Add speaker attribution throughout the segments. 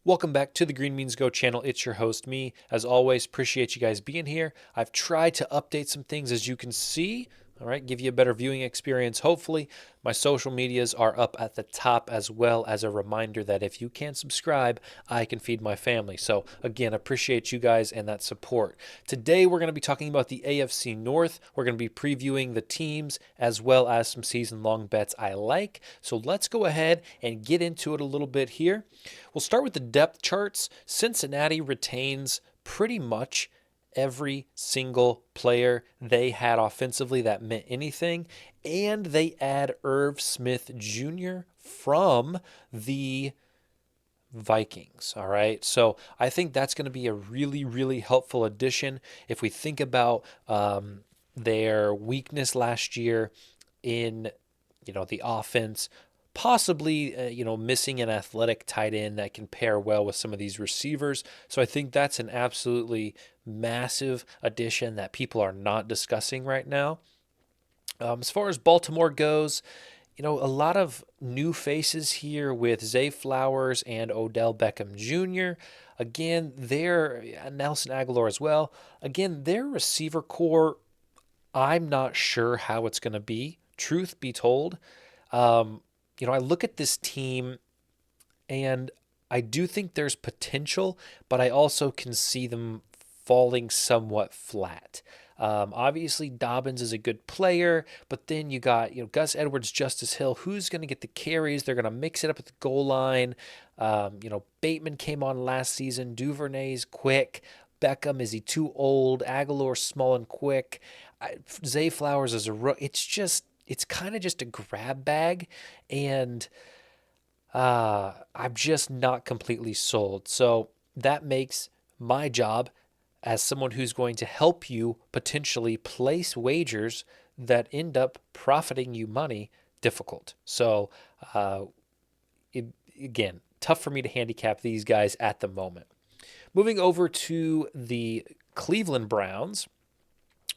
Speaker 1: Welcome back to the Green Means Go channel. It's your host, me. As always, appreciate you guys being here. I've tried to update some things as you can see. All right, give you a better viewing experience, hopefully. My social medias are up at the top as well as a reminder that if you can subscribe, I can feed my family. So, again, appreciate you guys and that support. Today, we're going to be talking about the AFC North. We're going to be previewing the teams as well as some season long bets I like. So, let's go ahead and get into it a little bit here. We'll start with the depth charts. Cincinnati retains pretty much every single player they had offensively that meant anything, and they add Irv Smith Jr. from the Vikings. All right. So I think that's going to be a really, really helpful addition. If we think about their weakness last year in, the offense, possibly, missing an athletic tight end that can pair well with some of these receivers. So I think that's an absolutely massive addition that people are not discussing right now. As far as Baltimore goes, a lot of new faces here with Zay Flowers and Odell Beckham Jr. Again, their Nelson Aguilar as well. Again, their receiver core, I'm not sure how it's going to be. Truth be told, I look at this team and I do think there's potential, but I also can see them falling somewhat flat. Obviously, Dobbins is a good player, but then you got Gus Edwards, Justice Hill. Who's going to get the carries? They're going to mix it up at the goal line. Bateman came on last season. Duvernay's quick. Beckham, is he too old? Aguilar, small and quick. Zay Flowers is it's kind of just a grab bag, and I'm just not completely sold. So that makes my job as someone who's going to help you potentially place wagers that end up profiting you money difficult. So, uh, again, tough for me to handicap these guys at the moment. Moving over to the Cleveland Browns,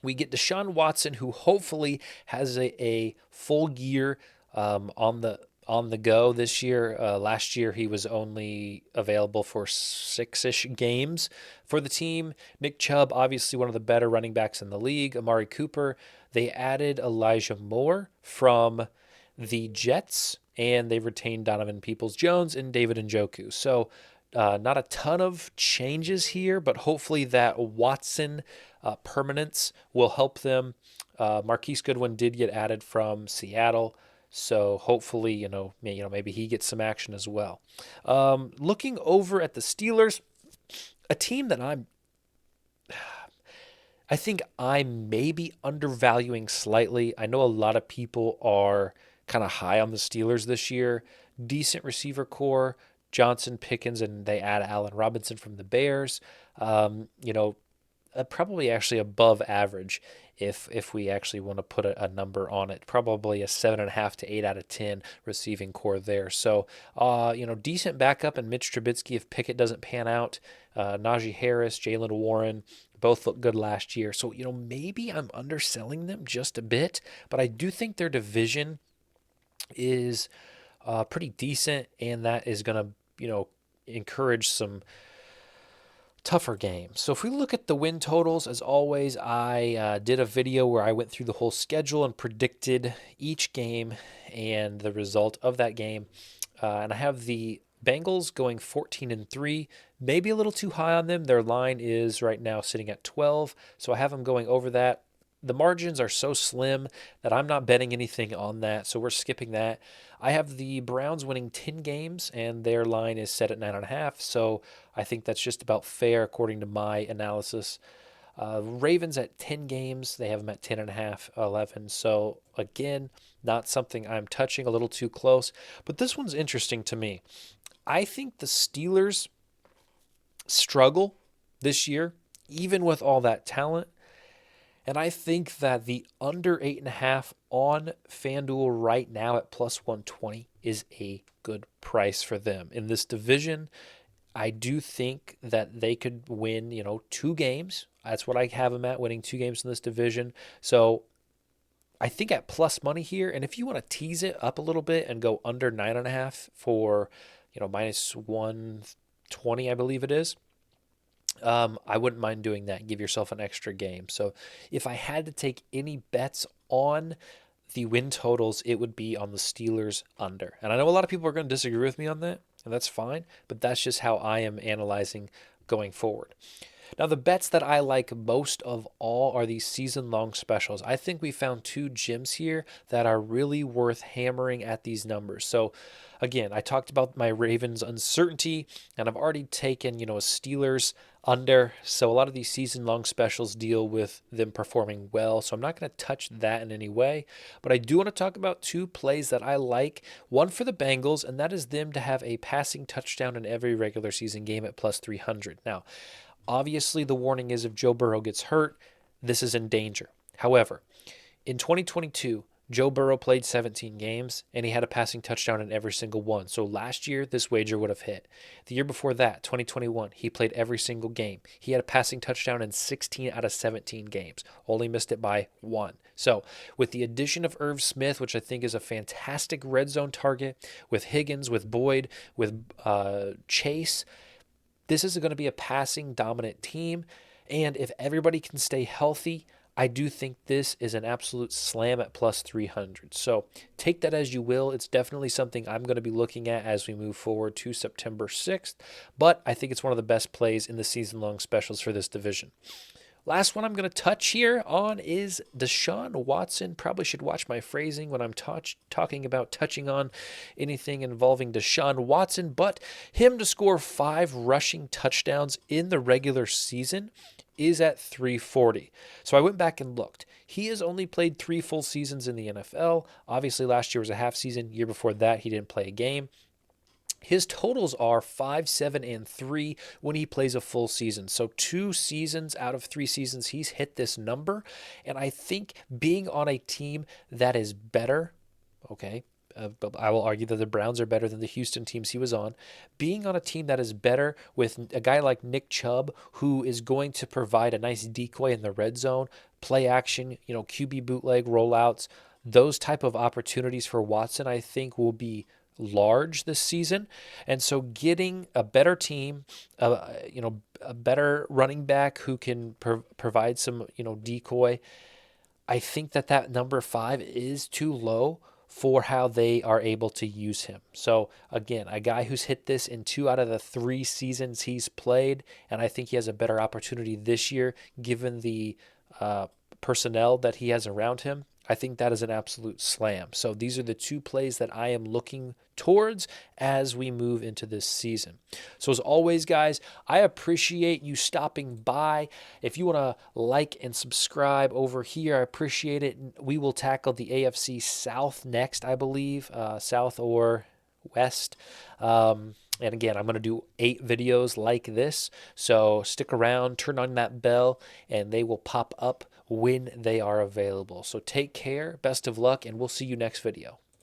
Speaker 1: we get Deshaun Watson, who hopefully has a full year on the go this year. Last year, he was only available for six-ish games for the team. Nick Chubb, obviously one of the better running backs in the league. Amari Cooper. They added Elijah Moore from the Jets, and they retained Donovan Peoples-Jones and David Njoku. So not a ton of changes here, but hopefully that Watson permanence will help them. Marquise Goodwin did get added from Seattle. So hopefully, maybe he gets some action as well. Looking over at the Steelers, a team that I think I may be undervaluing slightly. I know a lot of people are kind of high on the Steelers this year. Decent receiver core, Johnson, Pickens, and they add Allen Robinson from the Bears. Um, you know, probably actually above average if we actually want to put a number on it. Probably a 7.5 to 8 out of 10 receiving core there. So, decent backup in Mitch Trubisky if Pickett doesn't pan out. Najee Harris, Jalen Warren, both looked good last year. So, maybe I'm underselling them just a bit, but I do think their division is pretty decent, and that is going to, encourage some tougher games. So if we look at the win totals, as always, I did a video where I went through the whole schedule and predicted each game and the result of that game. And I have the Bengals going 14-3, maybe a little too high on them. Their line is right now sitting at 12, so I have them going over that. The margins are so slim that I'm not betting anything on that, so we're skipping that. I have the Browns winning 10 games, and their line is set at 9.5, so I think that's just about fair according to my analysis. Ravens at 10 games, they have them at 10.5, 11. So again, not something I'm touching, a little too close. But this one's interesting to me. I think the Steelers struggle this year, even with all that talent. And I think that the under 8.5 on FanDuel right now at plus 120 is a good price for them. In this division, I do think that they could win, 2 games. That's what I have them at, winning 2 games in this division. So I think at plus money here, and if you want to tease it up a little bit and go under 9.5 for, minus 1 20, I believe it is. I wouldn't mind doing that. Give yourself an extra game. So if I had to take any bets on the win totals, it would be on the Steelers under. And I know a lot of people are going to disagree with me on that, and that's fine, but that's just how I am analyzing going forward. Now, the bets that I like most of all are these season long specials. I think we found two gems here that are really worth hammering at these numbers. So, again, I talked about my Ravens uncertainty, and I've already taken, a Steelers under. So, a lot of these season long specials deal with them performing well. So, I'm not going to touch that in any way. But I do want to talk about two plays that I like. One for the Bengals, and that is them to have a passing touchdown in every regular season game at plus 300. Now, obviously, the warning is if Joe Burrow gets hurt, this is in danger. However, in 2022, Joe Burrow played 17 games and he had a passing touchdown in every single one. So last year, this wager would have hit. The year before that, 2021, he played every single game. He had a passing touchdown in 16 out of 17 games, only missed it by one. So with the addition of Irv Smith, which I think is a fantastic red zone target, with Higgins, with Boyd, with Chase, this is going to be a passing dominant team. And if everybody can stay healthy, I do think this is an absolute slam at plus 300. So take that as you will. It's definitely something I'm going to be looking at as we move forward to September 6th. But I think it's one of the best plays in the season-long specials for this division. Last one I'm going to touch here on is Deshaun Watson. Probably should watch my phrasing when I'm talking about touching on anything involving Deshaun Watson, but him to score 5 rushing touchdowns in the regular season is at 340. So I went back and looked. He has only played 3 full seasons in the NFL. Obviously, last year was a half season. Year before that, he didn't play a game. His totals are 5, 7, and 3 when he plays a full season. So 2 seasons out of 3 seasons, he's hit this number. And I think being on a team that is better, okay, but I will argue that the Browns are better than the Houston teams he was on. Being on a team that is better with a guy like Nick Chubb, who is going to provide a nice decoy in the red zone, play action, QB bootleg rollouts, those type of opportunities for Watson, I think will be large this season. And so getting a better team, a better running back who can provide some, decoy, I think that number 5 is too low for how they are able to use him. So again, a guy who's hit this in 2 out of the 3 seasons he's played, and I think he has a better opportunity this year given the personnel that he has around him. I think that is an absolute slam. So these are the 2 plays that I am looking towards as we move into this season. So as always, guys, I appreciate you stopping by. If you want to like and subscribe over here, I appreciate it. We will tackle the AFC South next, I believe, South or West. And again, I'm going to do 8 videos like this. So stick around, turn on that bell, and they will pop up when they are available. So take care, best of luck, and we'll see you next video.